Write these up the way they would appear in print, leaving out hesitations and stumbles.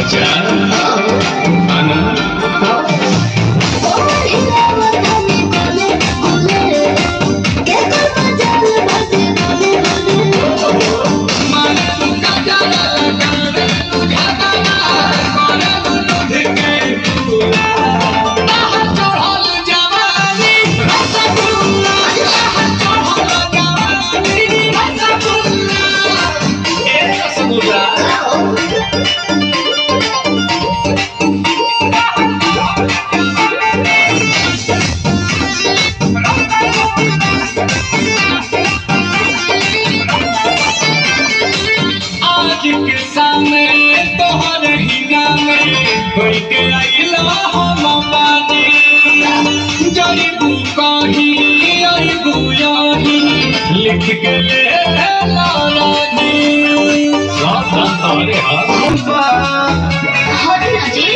अच्छा आना के सामने तोहर हिना में होई के आइला हम बानी जइबू कहीं आइबू यहीं लिख के ले लानी साथ तारे हरना जी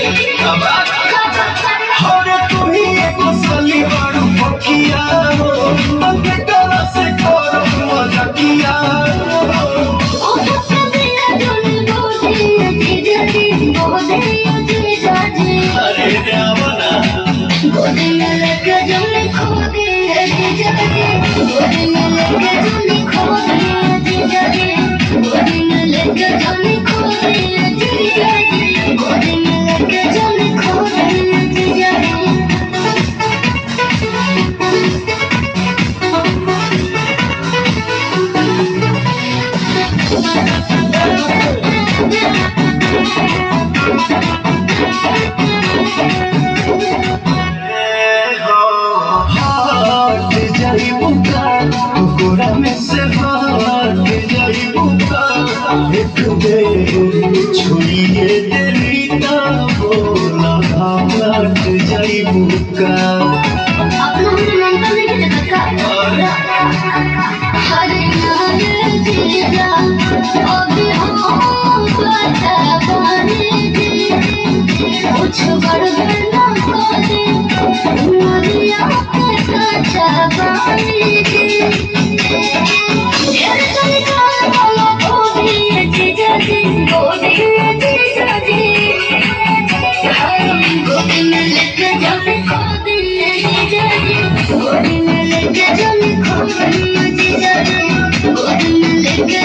हरे तू ही एगो सली बड़ू भकिया हो तके कला से करो मजकिया अरे देवना गोदी में लेके जल्दी खो दिए गोदी में लेके जल्दी खो दिए गोदी में लेके जल्दी खो दिए गोदी में लेके जल्दी खो दिए गोरा में से भाग जाइबू का एक बेर छुइए तेरी ना बोला भाग जाइबू का अपना मन का नहीं देखा हरे नारे जीजा अभी हम बता पाने दे कुछ गड़बड़ ना करे मरिया के कच्चा पानी दे ये चली काल वाला गोदी जीजा जी गोदी में लेके जाने गोदी जीजा जी गोदी में लेके जाने गोदी में लेके